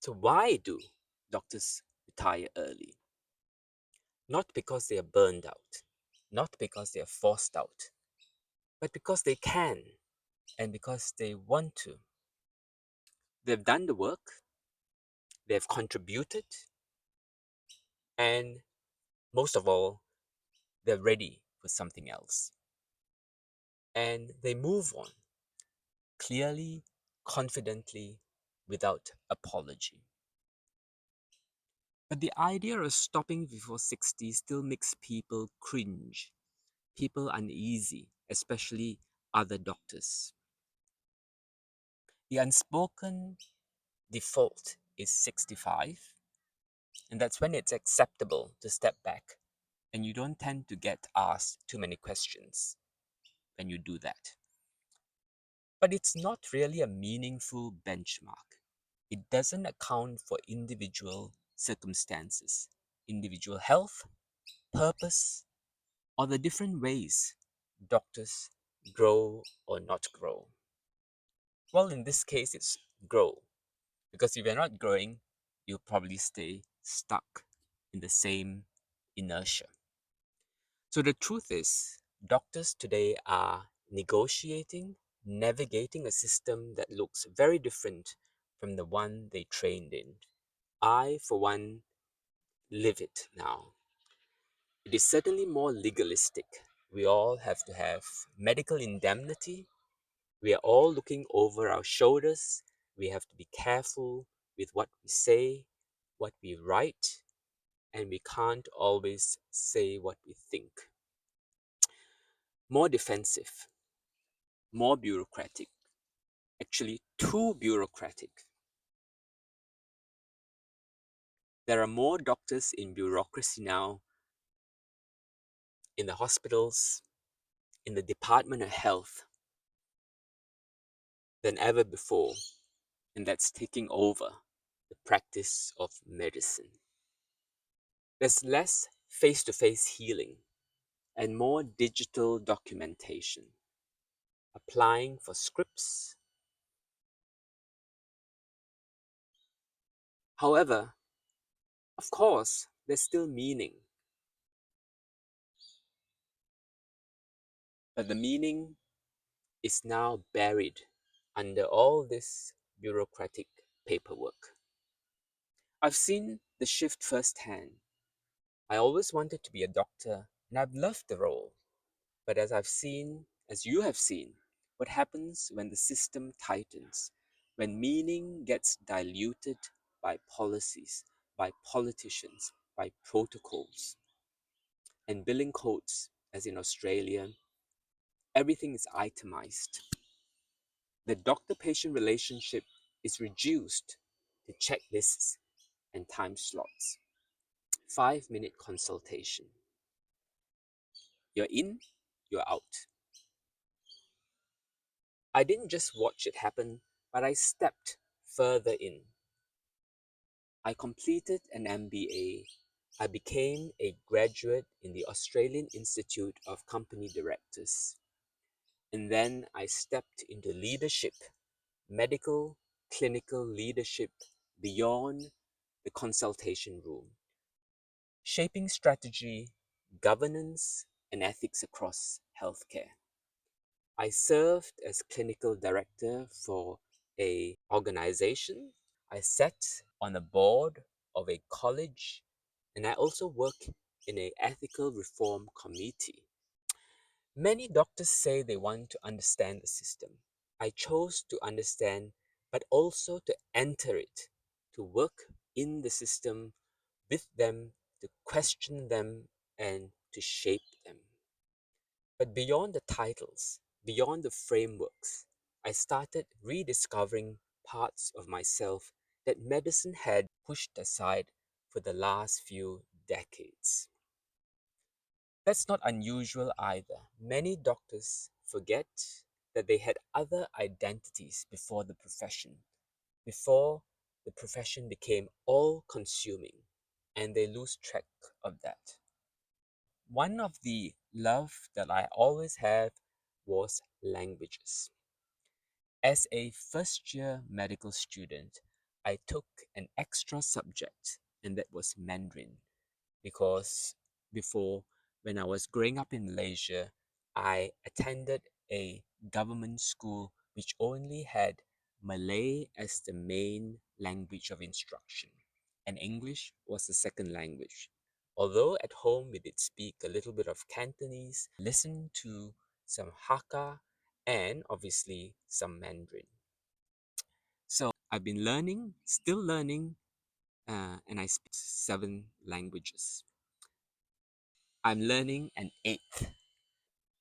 So why do doctors retire early? Not because they are burned out, not because they are forced out, but because they can and because they want to. They've done the work, they've contributed, and most of all, they're ready for something else. And they move on clearly, confidently, without apology. But the idea of stopping before 60 still makes people cringe, people uneasy, especially other doctors. The unspoken default is 65, and that's when it's acceptable to step back, and you don't tend to get asked too many questions when you do that. But it's not really a meaningful benchmark. It doesn't account for individual circumstances, individual health, purpose, or the different ways doctors grow or not grow. Well, in this case, it's grow, because if you're not growing, you'll probably stay stuck in the same inertia. So the truth is, doctors today are negotiating, navigating a system that looks very different from the one they trained in. I, for one, live it now. It is certainly more legalistic. We all have to have medical indemnity. We are all looking over our shoulders. We have to be careful with what we say, what we write, and we can't always say what we think. More defensive, more bureaucratic, actually, too bureaucratic. There are more doctors in bureaucracy now, in the hospitals, in the Department of Health, than ever before, and that's taking over the practice of medicine. There's less face to face healing and more digital documentation, applying for scripts. However, of course, there's still meaning, but the meaning is now buried under all this bureaucratic paperwork. I've seen the shift firsthand. I always wanted to be a doctor and I've loved the role. But as I've seen, as you have seen, what happens when the system tightens, when meaning gets diluted by policies, by politicians, by protocols, and billing codes, as in Australia, everything is itemized. The doctor patient relationship is reduced to checklists and time slots. 5-minute consultation. You're in, you're out. I didn't just watch it happen, but I stepped further in. I completed an MBA. I became a graduate in the Australian Institute of Company Directors. And then I stepped into leadership, medical, clinical leadership beyond the consultation room, shaping strategy, governance, and ethics across healthcare. I served as clinical director for a organization. I sat on a board of a college, and I also work in a ethical reform committee. Many doctors say they want to understand the system. I chose to understand, but also to enter it, to work in the system with them, to question them, and to shape them. But beyond the titles, beyond the frameworks, I started rediscovering parts of myself that medicine had pushed aside for the last few decades. That's not unusual either. Many doctors forget that they had other identities before the profession became all consuming, and they lose track of that. One of the love that I always had was languages. As a first year medical student, I took an extra subject, and that was Mandarin, because before, when I was growing up in Malaysia, I attended a government school which only had Malay as the main language of instruction, and English was the second language. Although at home we did speak a little bit of Cantonese, listen to some Hakka, and obviously some Mandarin. So I've been learning, still learning, and I speak 7 languages. I'm learning an eighth.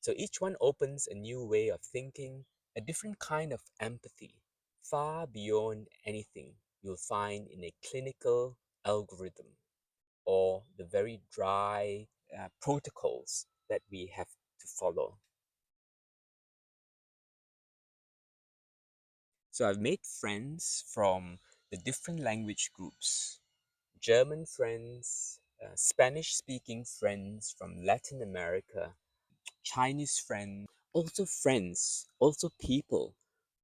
So each one opens a new way of thinking, a different kind of empathy, far beyond anything you'll find in a clinical algorithm or the very dry protocols that we have to follow. So I've made friends from the different language groups: German friends, Spanish speaking friends from Latin America, Chinese friends, also people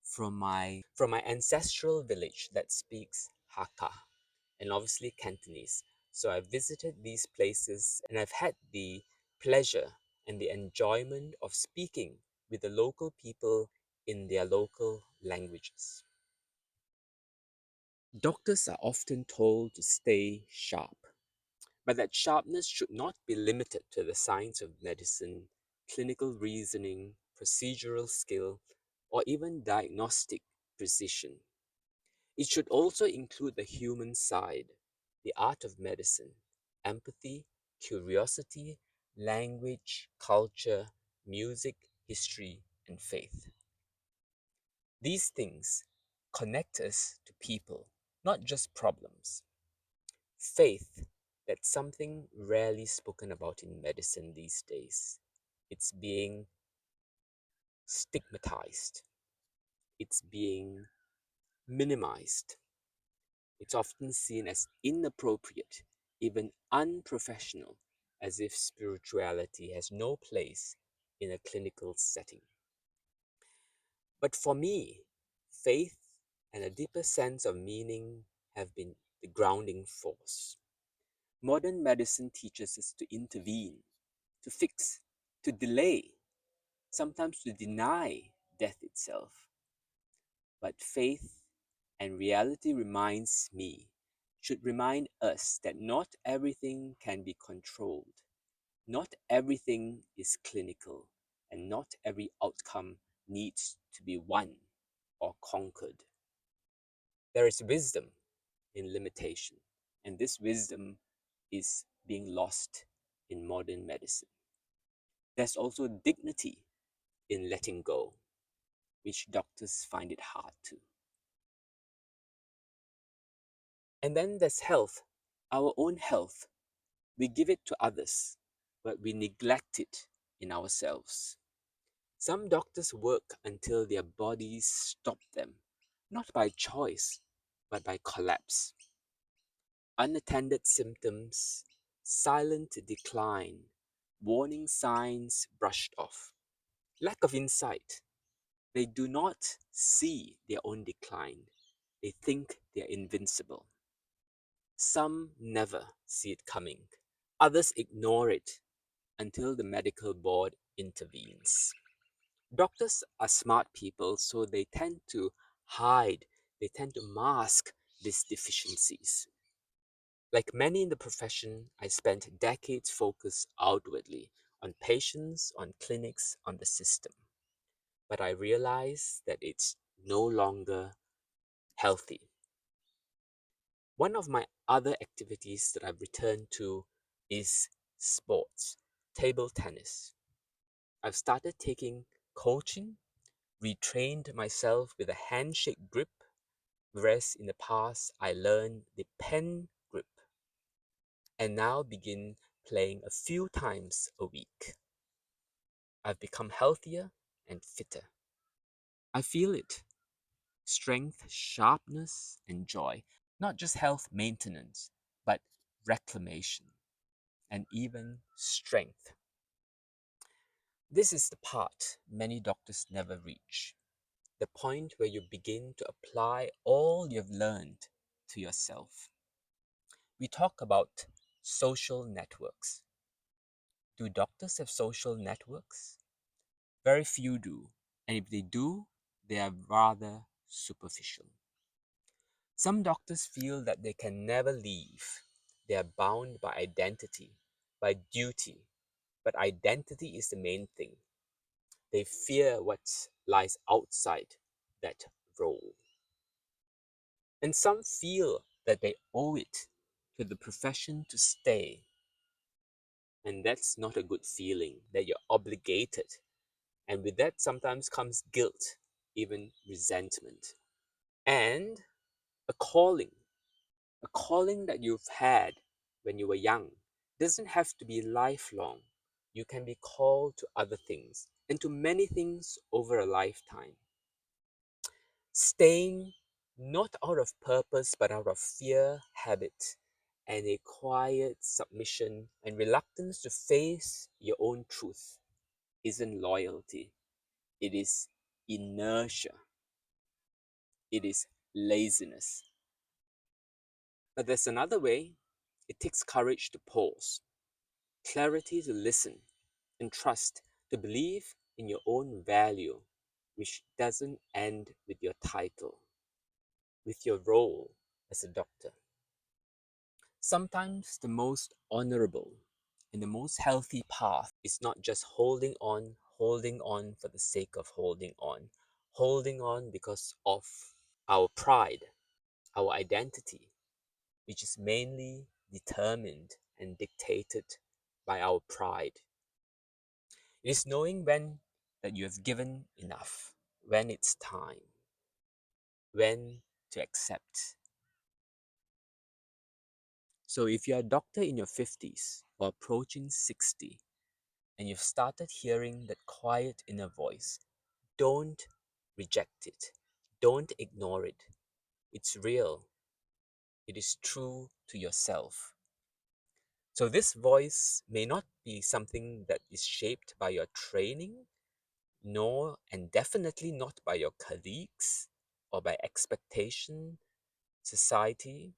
from my ancestral village that speaks Hakka and obviously Cantonese. So I've visited these places and I've had the pleasure and the enjoyment of speaking with the local people in their local languages. Doctors are often told to stay sharp, but that sharpness should not be limited to the science of medicine, clinical reasoning, procedural skill, or even diagnostic precision. It should also include the human side, the art of medicine, empathy, curiosity, language, culture, music, history, and faith. These things connect us to people, not just problems. Faith, that's something rarely spoken about in medicine these days. It's being stigmatized, it's being minimized. It's often seen as inappropriate, even unprofessional, as if spirituality has no place in a clinical setting. But for me, faith and a deeper sense of meaning have been the grounding force. Modern medicine teaches us to intervene, to fix, to delay, sometimes to deny death itself. But faith and reality should remind us that not everything can be controlled, not everything is clinical, and not every outcome needs to be won or conquered. There is wisdom in limitation, and this wisdom is being lost in modern medicine. There's also dignity in letting go, which doctors find it hard to. And then there's health, our own health. We give it to others, but we neglect it in ourselves. Some doctors work until their bodies stop them, not by choice, but by collapse. Unattended symptoms, silent decline, warning signs brushed off. Lack of insight. They do not see their own decline. They think they're invincible. Some never see it coming. Others ignore it until the medical board intervenes. Doctors are smart people, so they tend to hide, they tend to mask these deficiencies. Like many in the profession, I spent decades focused outwardly on patients, on clinics, on the system. But I realized that it's no longer healthy. One of my other activities that I've returned to is sports, table tennis. I've started taking coaching, retrained myself with a handshake grip, whereas in the past I learned the pen grip, and now begin playing a few times a week. I've become healthier and fitter. I feel it: strength, sharpness, and joy. Not just health maintenance, but reclamation and even strength. This is the part many doctors never reach, the point where you begin to apply all you've learned to yourself. We talk about social networks. Do doctors have social networks? Very few do, and if they do, they are rather superficial. Some doctors feel that they can never leave. They are bound by identity, by duty, but identity is the main thing. They fear what lies outside that role. And some feel that they owe it to the profession to stay. And that's not a good feeling, that you're obligated. And with that sometimes comes guilt, even resentment. And a calling, a calling that you've had when you were young, doesn't have to be lifelong. You can be called to other things and to many things over a lifetime. Staying not out of purpose but out of fear, habit, and a quiet submission and reluctance to face your own truth isn't loyalty. It is inertia. It is laziness. But there's another way. It takes courage to pause, clarity to listen, and trust to believe in your own value, which doesn't end with your title, with your role as a doctor. Sometimes the most honorable and the most healthy path is not just holding on for the sake of holding on because of our pride, our identity, which is mainly determined and dictated by our pride. It is knowing when that you have given enough, when it's time, when to accept. So if you're a doctor in your 50s or approaching 60 and you've started hearing that quiet inner voice, don't reject it. Don't ignore it. It's real. It is true to yourself. So this voice may not be something that is shaped by your training, nor and definitely not by your colleagues or by expectation, society,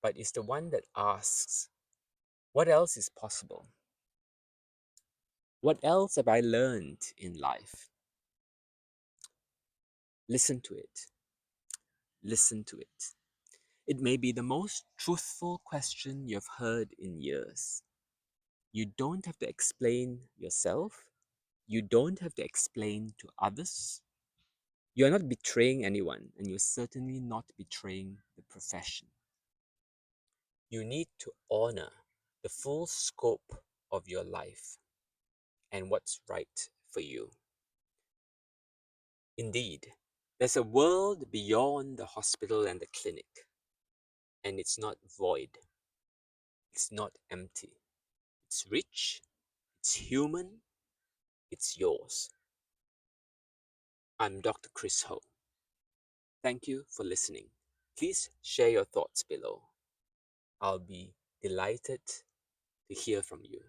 but is the one that asks, what else is possible? What else have I learned in life? Listen to it. Listen to it. It may be the most truthful question you've heard in years. You don't have to explain yourself. You don't have to explain to others. You're not betraying anyone, and you're certainly not betraying the profession. You need to honor the full scope of your life and what's right for you. Indeed, there's a world beyond the hospital and the clinic, and it's not void, it's not empty. It's rich, it's human, it's yours. I'm Dr. Chris Ho. Thank you for listening. Please share your thoughts below. I'll be delighted to hear from you.